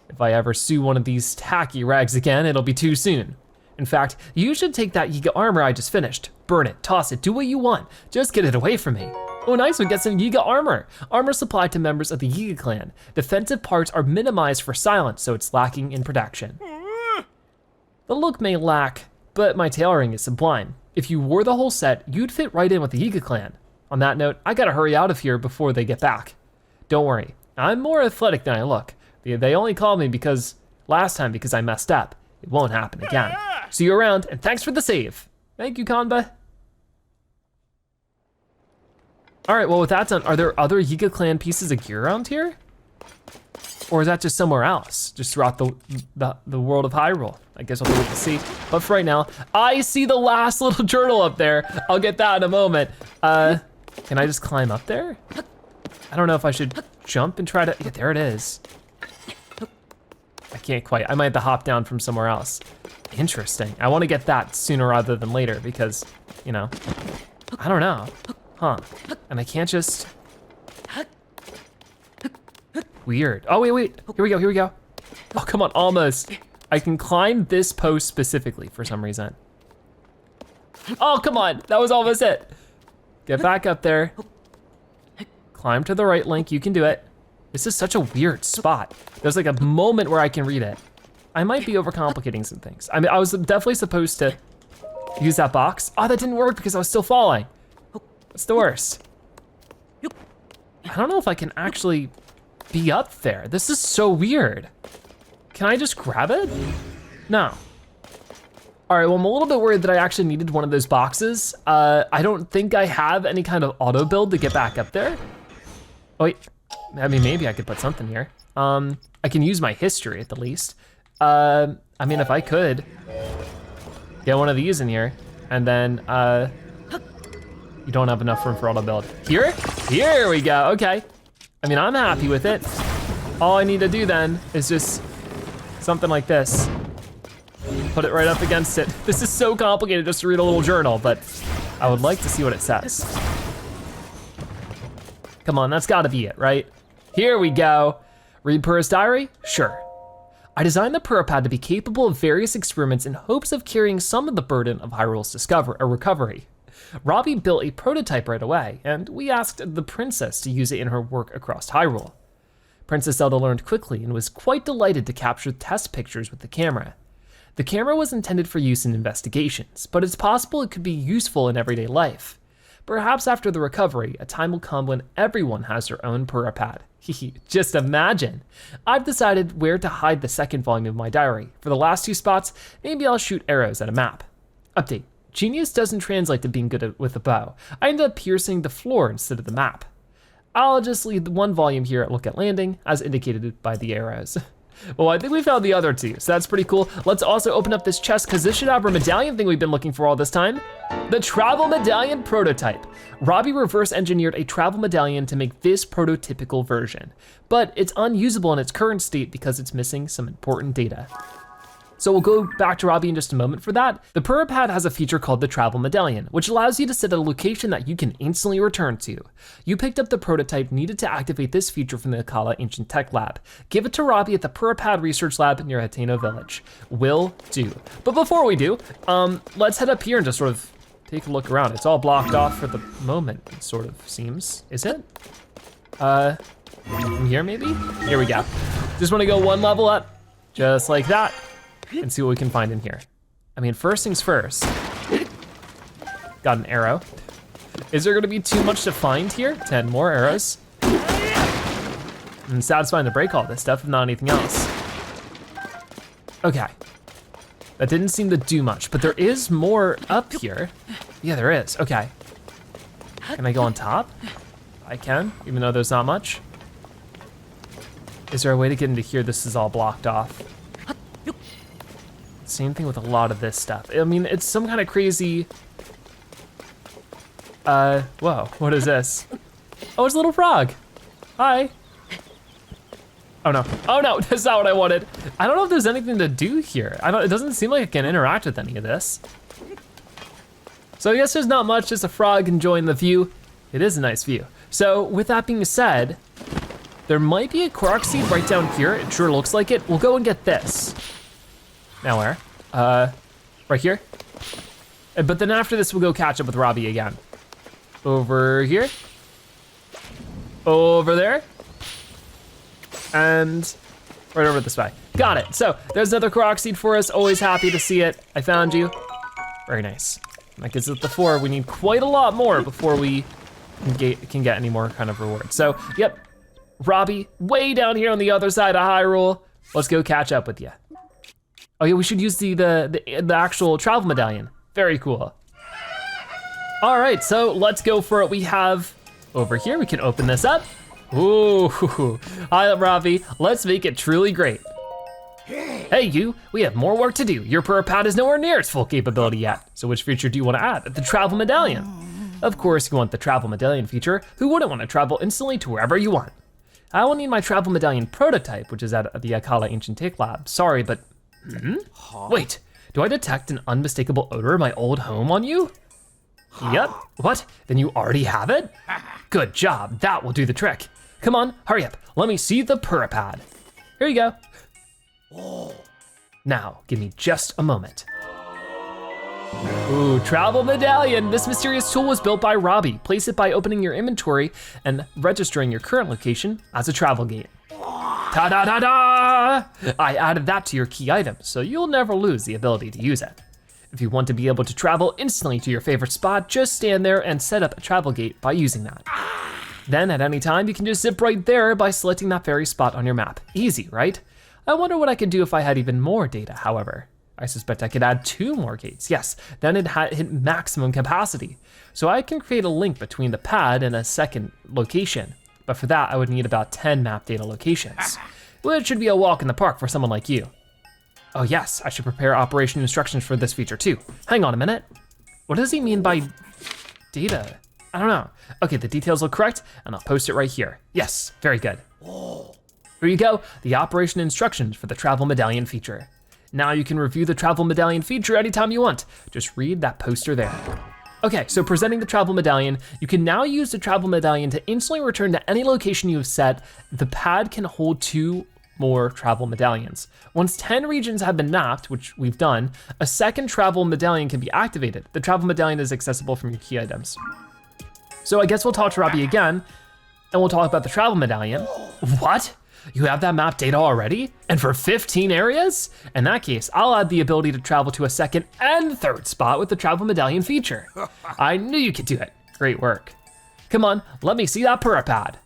[SPEAKER 1] If I ever sue one of these tacky rags again, it'll be too soon. In fact, you should take that Yiga armor I just finished. Burn it, toss it, do what you want. Just get it away from me. Oh nice, we get some Yiga armor. Armor supplied to members of the Yiga Clan. Defensive parts are minimized for silence, so it's lacking in protection. The look may lack, but my tailoring is sublime. If you wore the whole set, you'd fit right in with the Yiga Clan. On that note, I gotta hurry out of here before they get back. Don't worry, I'm more athletic than I look. They only called me last time because I messed up. It won't happen again. See you around, and thanks for the save. Thank you, Konba. All right, well with that done, are there other Yiga Clan pieces of gear around here? Or is that just somewhere else? Just throughout the world of Hyrule? I guess we'll have to see. But for right now, I see the last little journal up there. I'll get that in a moment. Can I just climb up there? I don't know if I should jump and try to, yeah, there it is. I can't quite, I might have to hop down from somewhere else. Interesting, I wanna get that sooner rather than later because, you know, I don't know, huh? And I can't just, weird. Oh, wait, here we go. Oh, come on, almost. I can climb this post specifically for some reason. Oh, come on, that was almost it. Get back up there. Climb to the right, Link, you can do it. This is such a weird spot. There's like a moment where I can read it. I might be overcomplicating some things. I mean, I was definitely supposed to use that box. Oh, that didn't work because I was still falling. That's the worst. I don't know if I can actually be up there. This is so weird. Can I just grab it? No. All right, well, I'm a little bit worried that I actually needed one of those boxes. I don't think I have any kind of auto build to get back up there. Oh, wait, I mean, maybe I could put something here. I can use my history at the least. I mean, if I could get one of these in here and then, you don't have enough room for auto build. Here we go, okay. I mean, I'm happy with it. All I need to do then is just something like this. Put it right up against it. This is so complicated just to read a little journal, but I would like to see what it says. Come on, that's gotta be it, right? Here we go. Read Purah's diary? Sure. I designed the Purah Pad to be capable of various experiments in hopes of carrying some of the burden of Hyrule's recovery. Robbie built a prototype right away, and we asked the princess to use it in her work across Hyrule. Princess Zelda learned quickly and was quite delighted to capture test pictures with the camera. The camera was intended for use in investigations, but it's possible it could be useful in everyday life. Perhaps after the recovery, a time will come when everyone has their own Purah Pad. Just imagine. I've decided where to hide the second volume of my diary. For the last 2 spots, maybe I'll shoot arrows at a map. Update, genius doesn't translate to being good with a bow. I ended up piercing the floor instead of the map. I'll just leave the 1 volume here at Look at Landing, as indicated by the arrows. Well, I think we found the other 2, so that's pretty cool. Let's also open up this chest, because this should have our medallion thing we've been looking for all this time. The Travel Medallion prototype. Robbie reverse engineered a Travel Medallion to make this prototypical version, but it's unusable in its current state because it's missing some important data. So we'll go back to Robbie in just a moment for that. The Purah Pad has a feature called the Travel Medallion, which allows you to set a location that you can instantly return to. You picked up the prototype needed to activate this feature from the Akkala Ancient Tech Lab. Give it to Robbie at the Purah Pad Research Lab near Hateno Village. Will do. But before we do, let's head up here and just sort of take a look around. It's all blocked off for the moment, it sort of seems. Is it? From here maybe? Here we go. Just wanna go 1 level up, just like that, and see what we can find in here. I mean, first things first. Got an arrow. Is there gonna be too much to find here? 10 more arrows. And satisfying to break all this stuff, if not anything else. Okay. That didn't seem to do much, but there is more up here. Yeah, there is, okay. Can I go on top? I can, even though there's not much. Is there a way to get into here? This is all blocked off. Same thing with a lot of this stuff. I mean, it's some kind of crazy, whoa, what is this? Oh, it's a little frog. Hi. Oh no, that's not what I wanted. I don't know if there's anything to do here. It doesn't seem like I can interact with any of this. So I guess there's not much, just a frog enjoying the view. It is a nice view. So with that being said, there might be a Korok seed right down here. It sure looks like it. We'll go and get this. Now where? Right here? But then after this, we'll go catch up with Robbie again. Over here. Over there. And right over this way. Got it. So there's another Korok seed for us. Always happy to see it. I found you. Very nice. That gives us the 4. We need quite a lot more before we can get any more kind of reward. So, yep. Robbie, way down here on the other side of Hyrule. Let's go catch up with you. Oh yeah, we should use the actual Travel Medallion. Very cool. All right, so let's go for it. We have over here, we can open this up. Ooh, hi Robbie, let's make it truly great. Hey you, we have more work to do. Your Purah Pad is nowhere near its full capability yet. So which feature do you want to add? The Travel Medallion. Of course you want the Travel Medallion feature. Who wouldn't want to travel instantly to wherever you want? I will need my Travel Medallion prototype, which is at the Akala Ancient Take Lab. Sorry, but, Wait, do I detect an unmistakable odor of my old home on you? Yep, what? Then you already have it? Good job, that will do the trick. Come on, hurry up, let me see the Purah Pad. Here you go. Now, give me just a moment. Ooh, Travel Medallion. This mysterious tool was built by Robbie. Place it by opening your inventory and registering your current location as a travel gate. Ta-da-da-da! I added that to your key item, so you'll never lose the ability to use it. If you want to be able to travel instantly to your favorite spot, just stand there and set up a travel gate by using that. Then at any time, you can just zip right there by selecting that very spot on your map. Easy, right? I wonder what I could do if I had even more data, however. I suspect I could add 2 more gates, yes, then it hit maximum capacity. So I can create a link between the pad and a second location, but for that I would need about 10 map data locations, which should be a walk in the park for someone like you. Oh yes, I should prepare operation instructions for this feature too. Hang on a minute. What does he mean by data? I don't know. Okay, the details look correct, and I'll post it right here. Yes, very good. Here you go, the operation instructions for the Travel Medallion feature. Now you can review the Travel Medallion feature anytime you want. Just read that poster there. Okay, so presenting the Travel Medallion, you can now use the Travel Medallion to instantly return to any location you have set. The pad can hold 2 more Travel Medallions. Once 10 regions have been mapped, which we've done, a second Travel Medallion can be activated. The Travel Medallion is accessible from your key items. So I guess we'll talk to Robbie again, and we'll talk about the Travel Medallion. What? You have that map data already? And for 15 areas? In that case, I'll add the ability to travel to a second and third spot with the Travel Medallion feature. I knew you could do it. Great work. Come on, let me see that Purah Pad.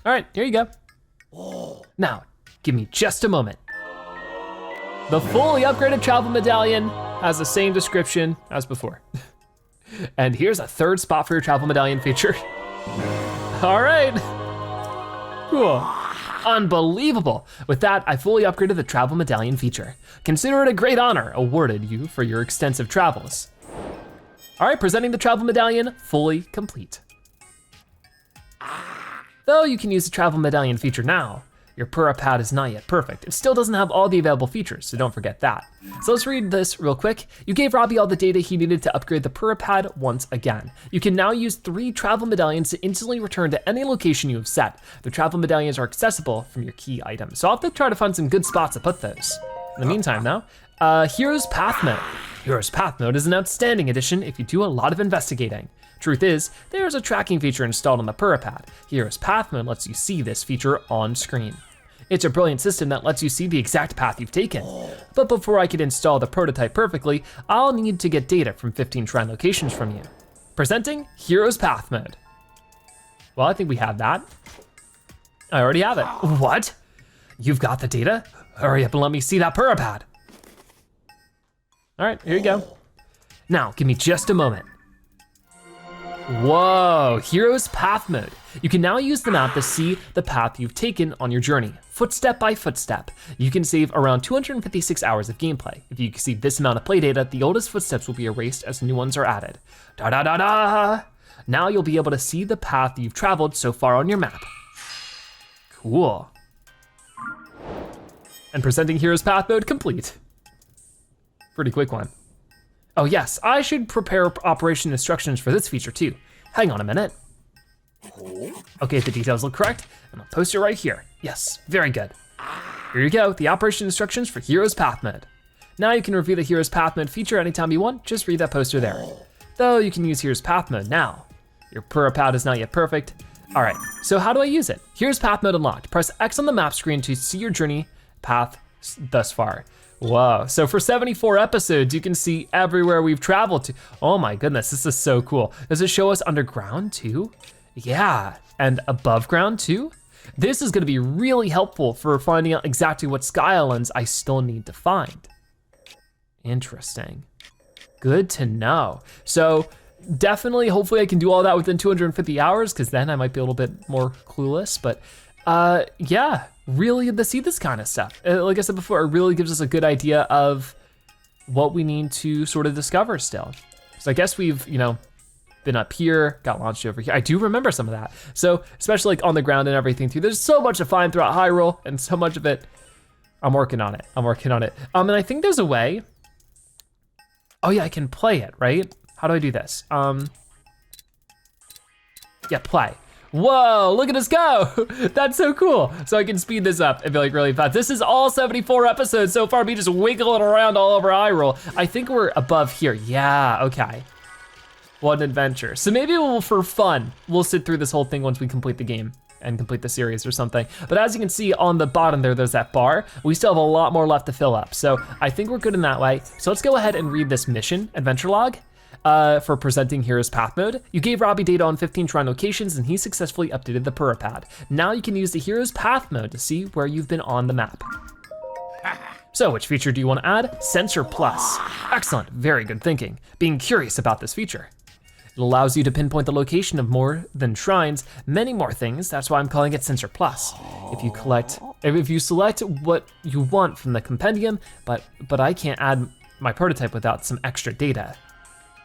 [SPEAKER 1] All right, here you go. Now, give me just a moment. The fully upgraded Travel Medallion has the same description as before. And here's a third spot for your Travel Medallion feature. All right, cool. Unbelievable. With that, I fully upgraded the Travel Medallion feature. Consider it a great honor awarded you for your extensive travels. All right, presenting the Travel Medallion, fully complete. Though you can use the Travel Medallion feature now, your Purah Pad is not yet perfect. It still doesn't have all the available features, so don't forget that. So let's read this real quick. You gave Robbie all the data he needed to upgrade the Purah Pad once again. You can now use 3 Travel Medallions to instantly return to any location you have set. The Travel Medallions are accessible from your key items, so I'll have to try to find some good spots to put those. In the meantime though, Hero's Path Mode. Hero's Path Mode is an outstanding addition if you do a lot of investigating. Truth is, there's a tracking feature installed on the Purah Pad. Hero's Path Mode lets you see this feature on screen. It's a brilliant system that lets you see the exact path you've taken. But before I could install the prototype perfectly, I'll need to get data from 15 shrine locations from you. Presenting Hero's Path Mode. Well, I think we have that. I already have it. What? You've got the data? Hurry up and let me see that Purah Pad. All right, here you go. Now, give me just a moment. Whoa, Hero's Path Mode. You can now use the map to see the path you've taken on your journey, footstep by footstep. You can save around 256 hours of gameplay. If you exceed this amount of play data, the oldest footsteps will be erased as new ones are added. Da-da-da-da! Now you'll be able to see the path you've traveled so far on your map. Cool. And presenting Hero's Path Mode complete. Pretty quick one. Oh yes, I should prepare operation instructions for this feature too. Hang on a minute. Okay, the details look correct, and I'll post it right here. Yes, very good. Here you go, the operation instructions for Hero's Path Mode. Now you can review the Hero's Path Mode feature anytime you want, just read that poster there. Though you can use Hero's Path Mode now. Your Purah Pad is not yet perfect. All right, so how do I use it? Here's Path Mode unlocked. Press X on the map screen to see your journey path thus far. Whoa, so for 74 episodes, you can see everywhere we've traveled to. Oh my goodness, this is so cool. Does it show us underground too? Yeah, and above ground too? This is gonna be really helpful for finding out exactly what sky islands I still need to find. Interesting, good to know. So definitely, hopefully I can do all that within 250 hours, because then I might be a little bit more clueless, but yeah, really good to see this kind of stuff. Like I said before, it really gives us a good idea of what we need to sort of discover still. So I guess we've, been up here, got launched over here. I do remember some of that. So especially like on the ground and everything too. There's so much to find throughout Hyrule, and so much of it, I'm working on it. And I think there's a way. Oh yeah, I can play it, right? How do I do this? Yeah, play. Whoa, look at us go. That's so cool. So I can speed this up and be like really fast. This is all 74 episodes so far, me just wiggling around all over Hyrule. I think we're above here. Yeah, okay. What an adventure. So maybe for fun, we'll sit through this whole thing once we complete the game and complete the series or something. But as you can see on the bottom there's that bar. We still have a lot more left to fill up. So I think we're good in that way. So let's go ahead and read this mission, adventure log. For presenting Hero's Path mode. You gave Robbie data on 15 shrine locations and he successfully updated the Purah Pad. Now you can use the Hero's Path mode to see where you've been on the map. So which feature do you want to add? Sensor Plus. Excellent, very good thinking. Being curious about this feature. It allows you to pinpoint the location of more than shrines, many more things. That's why I'm calling it Sensor Plus. If you select what you want from the compendium, but I can't add my prototype without some extra data.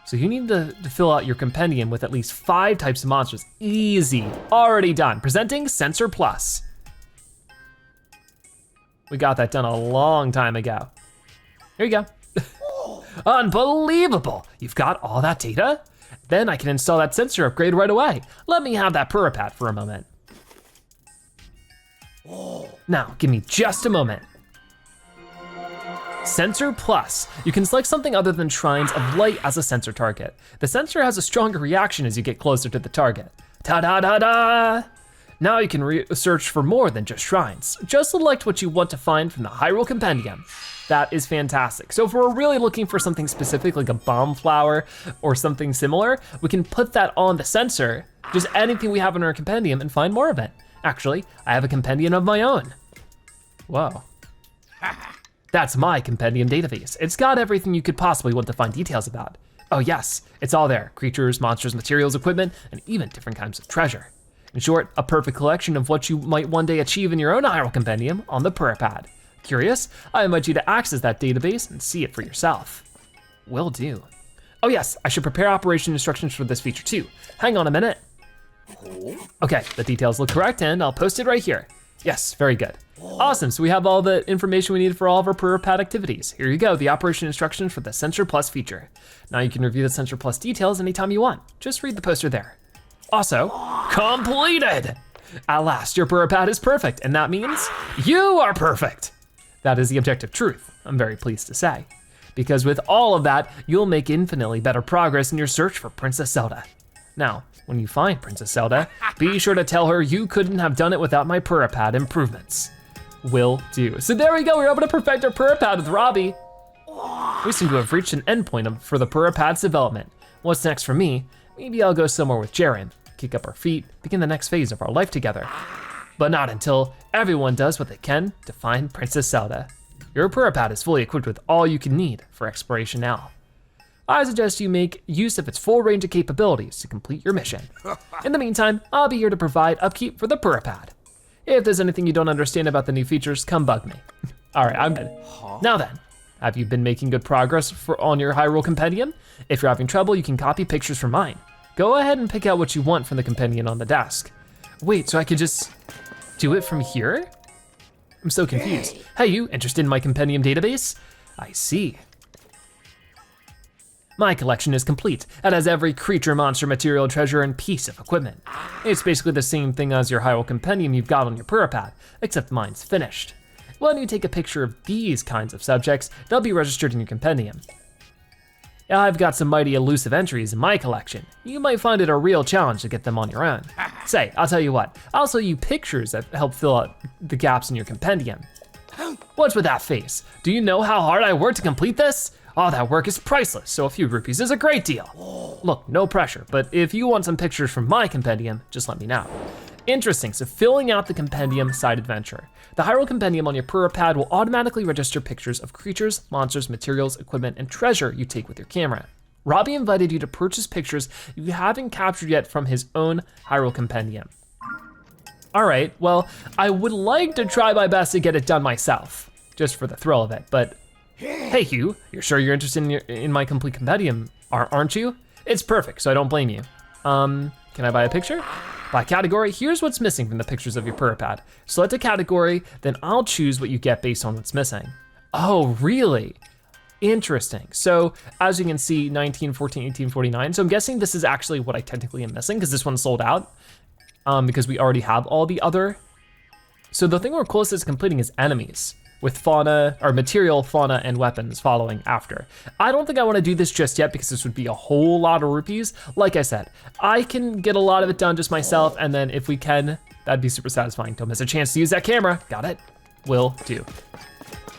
[SPEAKER 1] So you need to fill out your compendium with at least 5 types of monsters. Easy, already done. Presenting Sensor Plus. We got that done a long time ago. Here you go. Unbelievable, you've got all that data? Then I can install that sensor upgrade right away. Let me have that Purah Pad for a moment. Now, give me just a moment. Sensor Plus. You can select something other than shrines of light as a sensor target. The sensor has a stronger reaction as you get closer to the target. Ta-da-da-da! Now you can search for more than just shrines. Just select what you want to find from the Hyrule Compendium. That is fantastic. So if we're really looking for something specific, like a bomb flower or something similar, we can put that on the sensor, just anything we have in our compendium, and find more of it. Actually, I have a compendium of my own. Whoa. That's my compendium database. It's got everything you could possibly want to find details about. Oh yes, it's all there. Creatures, monsters, materials, equipment, and even different kinds of treasure. In short, a perfect collection of what you might one day achieve in your own Hyrule Compendium on the Purah Pad. Curious? I invite you to access that database and see it for yourself. Will do. Oh yes, I should prepare operation instructions for this feature too. Hang on a minute. Okay, the details look correct and I'll post it right here. Yes, very good. Awesome, so we have all the information we need for all of our Purah Pad activities. Here you go, the operation instructions for the Sensor Plus feature. Now you can review the Sensor Plus details anytime you want. Just read the poster there. Also, completed! At last, your Purah Pad is perfect, and that means you are perfect. That is the objective truth, I'm very pleased to say. Because with all of that, you'll make infinitely better progress in your search for Princess Zelda. Now, when you find Princess Zelda, be sure to tell her you couldn't have done it without my Purah Pad improvements. Will do. So there we go, we were able to perfect our Purah Pad with Robbie. We seem to have reached an endpoint for the Purah Pad's development. What's next for me? Maybe I'll go somewhere with Jaren, kick up our feet, begin the next phase of our life together. But not until everyone does what they can to find Princess Zelda. Your Purah Pad is fully equipped with all you can need for exploration now. I suggest you make use of its full range of capabilities to complete your mission. In the meantime, I'll be here to provide upkeep for the Purah Pad. If there's anything you don't understand about the new features, come bug me. All right, I'm good. Now then, have you been making good progress on your Hyrule Compendium? If you're having trouble, you can copy pictures from mine. Go ahead and pick out what you want from the compendium on the desk. Wait, so I could just do it from here? I'm so confused. Hey, you interested in my compendium database? I see. My collection is complete. It has every creature, monster, material, treasure, and piece of equipment. It's basically the same thing as your Hyrule Compendium you've got on your Purah Pad, except mine's finished. When you take a picture of these kinds of subjects, they'll be registered in your compendium. I've got some mighty elusive entries in my collection. You might find it a real challenge to get them on your own. Say, I'll tell you what, I'll show you pictures that help fill out the gaps in your compendium. What's with that face? Do you know how hard I worked to complete this? All that work is priceless, so a few rupees is a great deal. Look, no pressure, but if you want some pictures from my compendium, just let me know. Interesting, so filling out the compendium side adventure. The Hyrule Compendium on your Purah Pad will automatically register pictures of creatures, monsters, materials, equipment, and treasure you take with your camera. Robbie invited you to purchase pictures you haven't captured yet from his own Hyrule compendium. All right, well, I would like to try my best to get it done myself, just for the thrill of it, but hey Hugh, you're sure you're interested in my complete compendium, aren't you? It's perfect, so I don't blame you. Can I buy a picture? By category, here's what's missing from the pictures of your Purah Pad. Select a category, then I'll choose what you get based on what's missing. Oh, really? Interesting. So as you can see, 1914, 1849. So I'm guessing this is actually what I technically am missing because this one's sold out because we already have all the other. So the thing we're closest to completing is enemies with fauna or material, fauna, and weapons following after. I don't think I want to do this just yet because this would be a whole lot of rupees. Like I said, I can get a lot of it done just myself, and then if we can, that'd be super satisfying. Don't miss a chance to use that camera. Got it? Will do.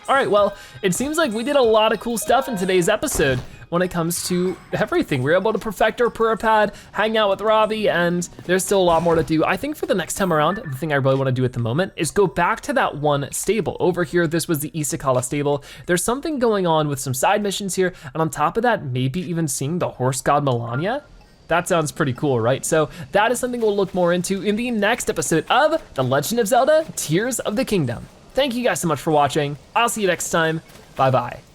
[SPEAKER 1] All right, well, it seems like we did a lot of cool stuff in today's episode when it comes to everything. We were able to perfect our Purah Pad, hang out with Robbie, and there's still a lot more to do. I think for the next time around, the thing I really wanna do at the moment is go back to that one stable. Over here, this was the Isakala stable. There's something going on with some side missions here, and on top of that, maybe even seeing the horse god Melania. That sounds pretty cool, right? So that is something we'll look more into in the next episode of The Legend of Zelda Tears of the Kingdom. Thank you guys so much for watching. I'll see you next time. Bye-bye.